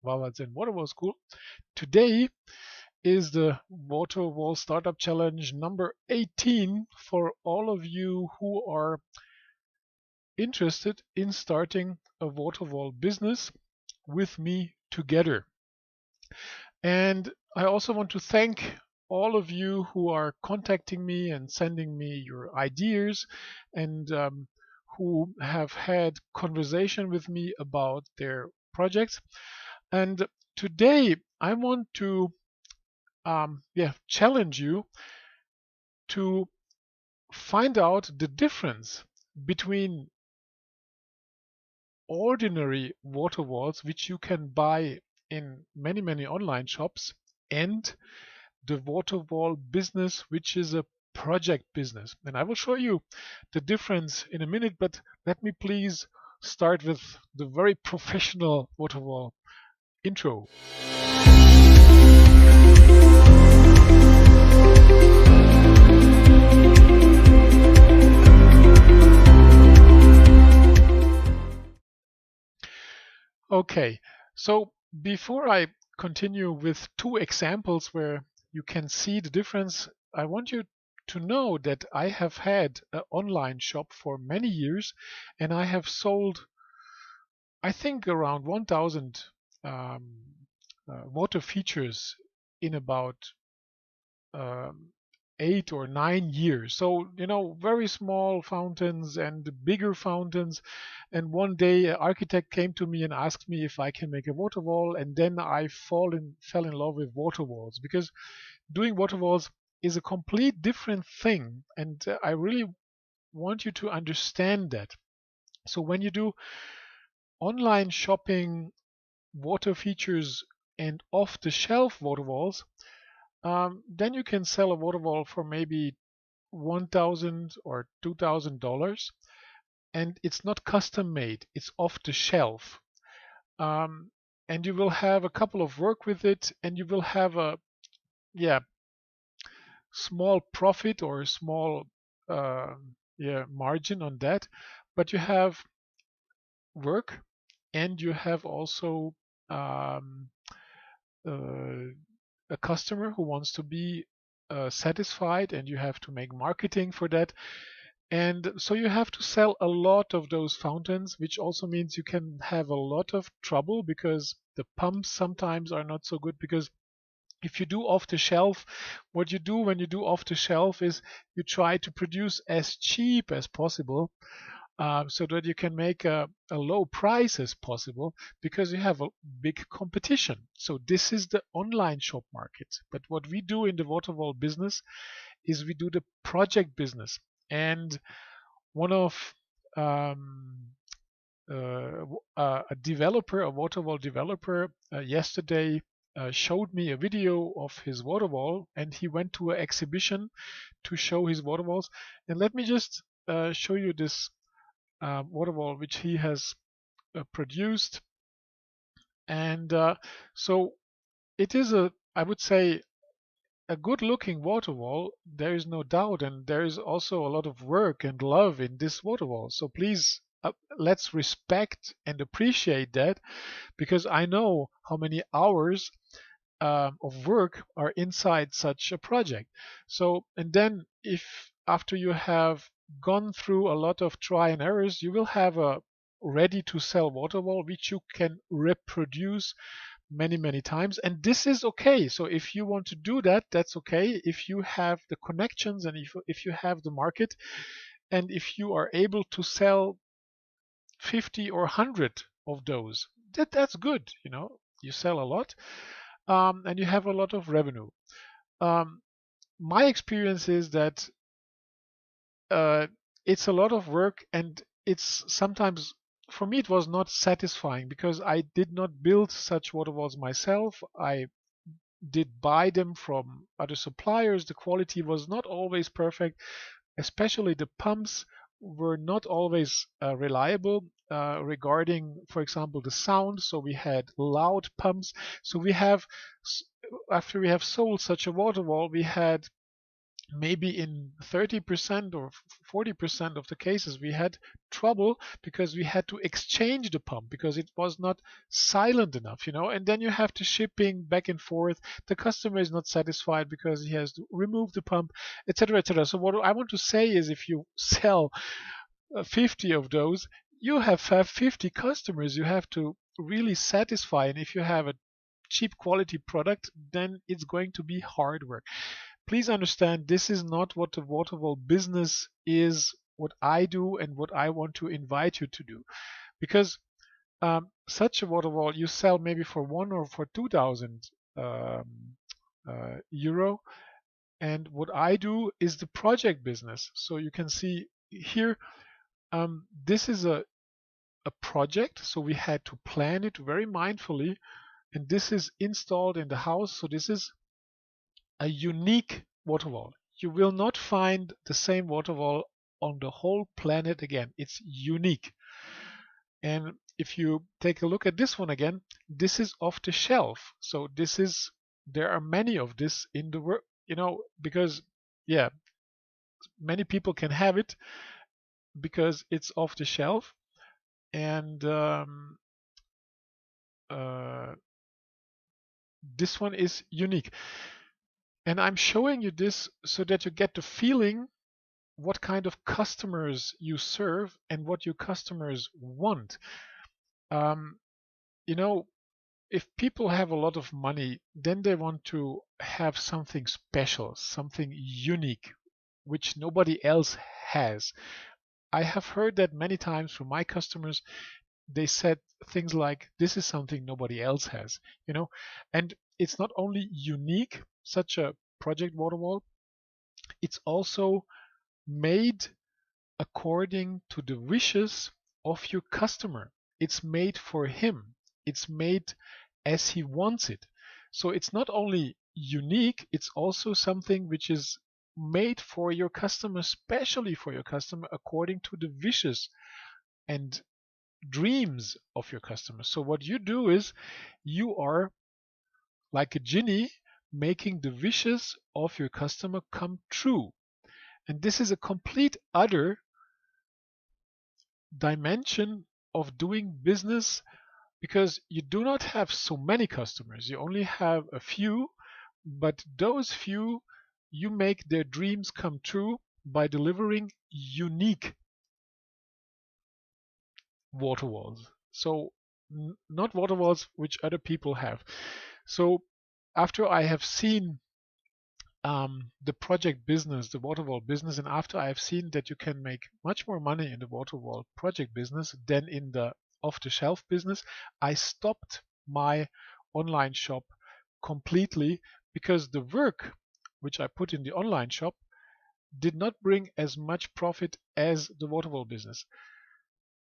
Wawazen Waterwall School. Today is the WaterWall Startup Challenge number 18 for all of you who are interested in starting a waterwall business with me together. And I also want to thank all of you who are contacting me and sending me your ideas and who have had conversation with me about their projects. And today I want to challenge you to find out the difference between ordinary water walls, which you can buy in many online shops, and the water wall business, which is a project business. And I will show you the difference in a minute, but let me please start with the very professional water wall intro. Okay, so before I continue with two examples where you can see the difference, I want you to know that I have had an online shop for many years and I have sold, I think, around 1,000 um, water features in about um, 8 or 9 years. So, very small fountains and bigger fountains. And one day, an architect came to me and asked me if I can make a water wall. And then I fell in love with water walls because doing water walls is a complete different thing. And I really want you to understand that. So, when you do online shopping, water features, and off the shelf water walls, then you can sell a water wall for maybe $1,000 or $2,000, and it's not custom made, it's off the shelf. Um, and you will have a couple of work with it, and you will have a small profit or a small uh, margin on that, but you have work and you have also um, uh, a customer who wants to be satisfied, and you have to make marketing for that. And so you have to sell a lot of those fountains, which also means you can have a lot of trouble because the pumps sometimes are not so good. Because if you do off the shelf, what you do when you do off the shelf is you try to produce as cheap as possible, so that you can make a low price as possible because you have a big competition. So this is the online shop market. But what we do in the waterfall business is we do the project business. And one of a developer, a waterfall developer, yesterday showed me a video of his waterwall, and he went to an exhibition to show his waterwalls. And let me just show you this waterwall which he has produced. And so it is I would say, a good looking waterwall. There is no doubt, and there is also a lot of work and love in this waterwall. So please, let's respect and appreciate that, because I know how many hours of work are inside such a project. So, and then if after you have gone through a lot of try and errors, you will have a ready to sell water wall which you can reproduce many times. And this is okay. So if you want to do that, that's okay. If you have the connections and if you have the market, and if you are able to sell 50 or 100 of those, that's good. You sell a lot, and you have a lot of revenue. Um, my experience is that uh, it's a lot of work, and it's sometimes, for me, it was not satisfying because I did not build such water walls myself. I did buy them from other suppliers. The quality was not always perfect, especially the pumps were not always reliable regarding, for example, the sound. So we had loud pumps. So we have, after we have sold such a water wall, we had maybe in 30% or 40% of the cases we had trouble because we had to exchange the pump because it was not silent enough, and then you have to shipping back and forth. The customer is not satisfied because he has to remove the pump, etc., etc. So what I want to say is, if you sell 50 of those, you have 50 customers you have to really satisfy, and if you have a cheap quality product, then it's going to be hard work. Please understand, this is not what the waterfall business is, what I do and what I want to invite you to do. Because such a waterfall you sell maybe for 1 or for 2,000 euro, and what I do is the project business. So you can see here, this is a project, so we had to plan it very mindfully, and this is installed in the house. So this is a unique waterfall. You will not find the same waterfall on the whole planet again. It's unique. And if you take a look at this one again, this is off the shelf. So there are many of this in the world, because yeah, many people can have it because it's off the shelf. And this one is unique. And I'm showing you this so that you get the feeling what kind of customers you serve and what your customers want. Um, if people have a lot of money, then they want to have something special, something unique, which nobody else has. I have heard that many times from my customers. They said things like, this is something nobody else has, and it's not only unique, such a project waterwall, it's also made according to the wishes of your customer. It's made for him. It's made as he wants it. So it's not only unique, it's also something which is made for your customer, specially for your customer, according to the wishes and dreams of your customer. So what you do is, you are like a genie making the wishes of your customer come true. And this is a complete other dimension of doing business, because you do not have so many customers. You only have a few, but those few, you make their dreams come true by delivering unique water walls. So not water walls which other people have. So after I have seen the project business, the waterwall business, and after I have seen that you can make much more money in the waterwall project business than in the off-the-shelf business, I stopped my online shop completely, because the work which I put in the online shop did not bring as much profit as the waterwall business.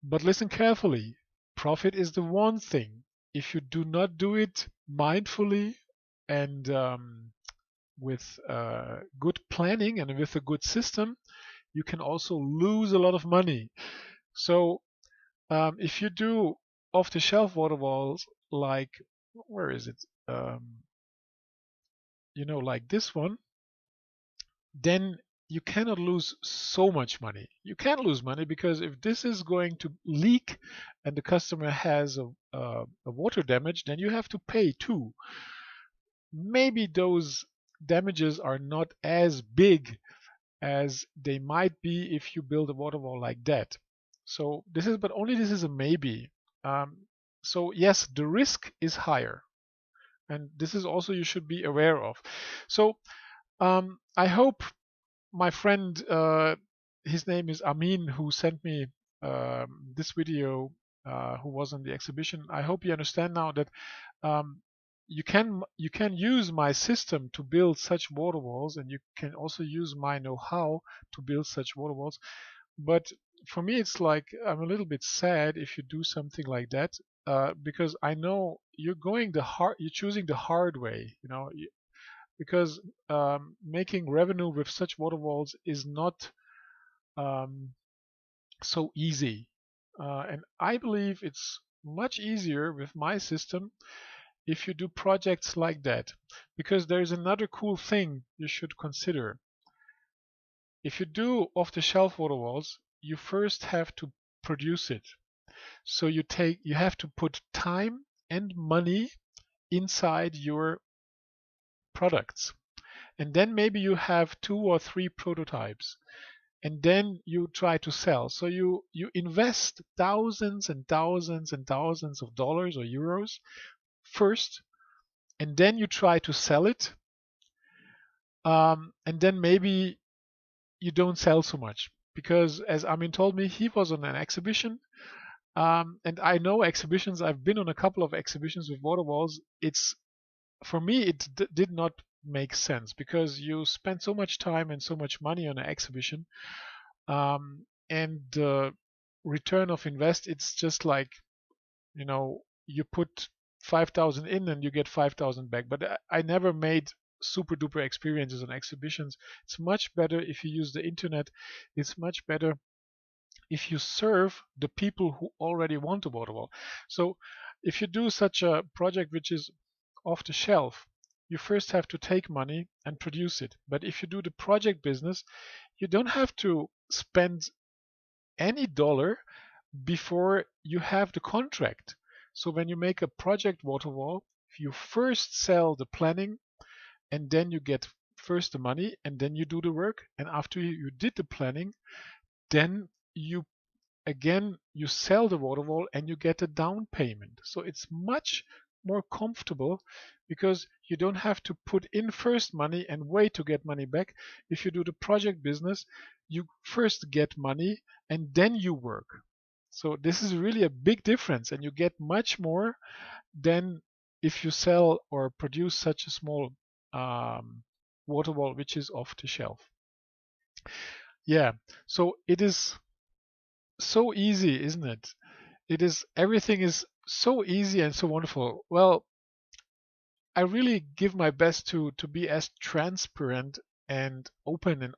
But listen carefully, profit is the one thing. If you do not do it mindfully and with good planning and with a good system, you can also lose a lot of money. So if you do off-the-shelf water walls, like, where is it? Like this one, then you cannot lose so much money. You can lose money because if this is going to leak and the customer has a water damage, then you have to pay too. Maybe those damages are not as big as they might be if you build a water wall like that. So but only this is a maybe. So yes, the risk is higher, and this is also you should be aware of. So I hope my friend, his name is Amin, who sent me this video, who was on the exhibition. I hope you understand now that um, you can use my system to build such water walls, and you can also use my know-how to build such water walls. But for me, it's like I'm a little bit sad if you do something like that, because I know you're choosing the hard way, because making revenue with such water walls is not um, so easy. And I believe it's much easier with my system if you do projects like that. Because there's another cool thing you should consider. if you do off-the-shelf water walls, you first have to produce it. So you have to put time and money inside your products. And then maybe you have 2 or 3 prototypes. And then you try to sell. So you invest thousands and thousands and thousands of dollars or euros first, and then you try to sell it. And then maybe you don't sell so much because, as Armin told me, he was on an exhibition. And I know exhibitions. I've been on a couple of exhibitions with water walls. For me, it did not make sense because you spend so much time and so much money on an exhibition, and the return of invest, it's just like, you put 5,000 in and you get 5,000 back. But I never made super duper experiences on exhibitions. It's much better if you use the internet. It's much better if you serve the people who already want a water wall. So if you do such a project which is off the shelf, you first have to take money and produce it. But if you do the project business, you don't have to spend any dollar before you have the contract. So when you make a project water wall, you first sell the planning, and then you get first the money, and then you do the work. And after you did the planning, then you sell the water wall and you get a down payment. So it's much more comfortable because you don't have to put in first money and wait to get money back. If you do the project business, you first get money and then you work. So this is really a big difference, and you get much more than if you sell or produce such a small water wall which is off the shelf. Yeah, so it is so easy, isn't it? Everything is so easy and so wonderful. Well, I really give my best to be as transparent and open, and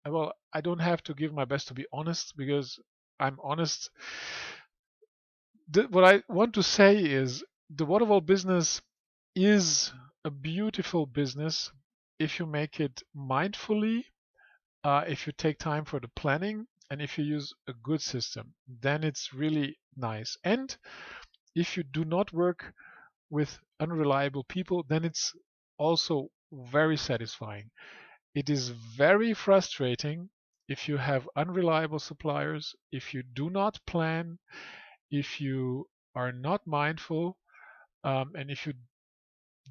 well, I don't have to give my best to be honest because I'm honest. What I want to say is the waterwall business is a beautiful business if you make it mindfully, if you take time for the planning, and if you use a good system. Then it's really nice. And if you do not work with unreliable people, then it's also very satisfying. It is very frustrating if you have unreliable suppliers, if you do not plan, if you are not mindful, and if you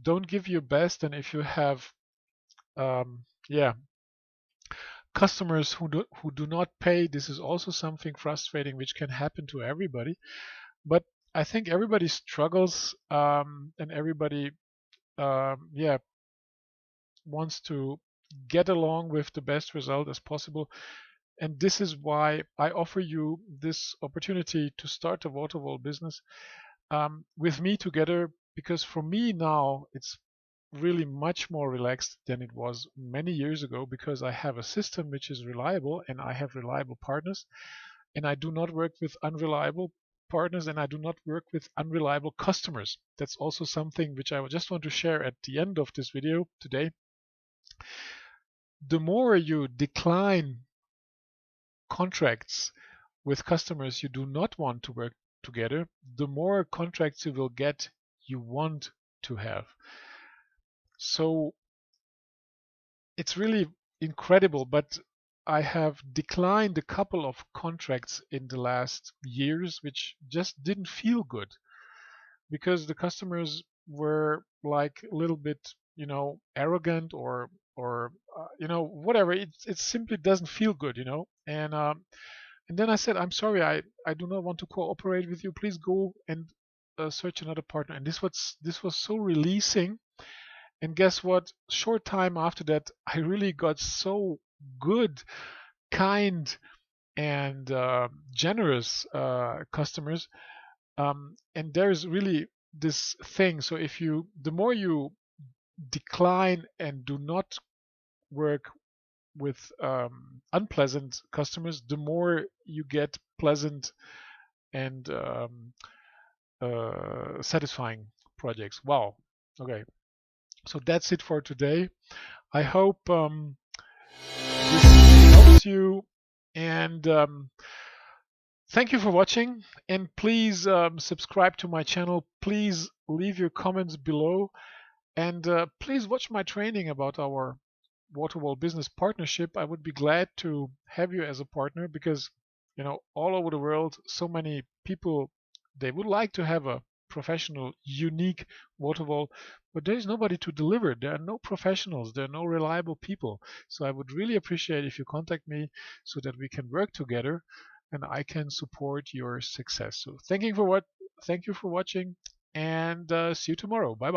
don't give your best, and if you have customers who do not pay. This is also something frustrating which can happen to everybody. But I think everybody struggles, and everybody wants to get along with the best result as possible. And this is why I offer you this opportunity to start a water wall business with me together, because for me now it's really much more relaxed than it was many years ago, because I have a system which is reliable and I have reliable partners, and I do not work with unreliable partners, and I do not work with unreliable customers. That's also something which I just want to share at the end of this video today. The more you decline contracts with customers you do not want to work together, the more contracts you will get you want to have. So it's really incredible, but I have declined a couple of contracts in the last years which just didn't feel good, because the customers were like a little bit, arrogant or whatever. It simply doesn't feel good, and then I said, I'm sorry, I do not want to cooperate with you. Please go and search another partner. And this was so releasing. And guess what? Short time after that, I really got so good, kind, and generous customers. And there's really this thing. So the more you decline and do not work with unpleasant customers, the more you get pleasant and satisfying projects. Wow. Okay. So that's it for today. I hope this bless you. And thank you for watching. And please subscribe to my channel. Please leave your comments below. And please watch my training about our WaterWall business partnership. I would be glad to have you as a partner because, all over the world, so many people, they would like to have a professional, unique WaterWall, but there is nobody to deliver. There are no professionals. There are no reliable people. So I would really appreciate if you contact me so that we can work together and I can support your success. So thank you for watching, and see you tomorrow. Bye bye.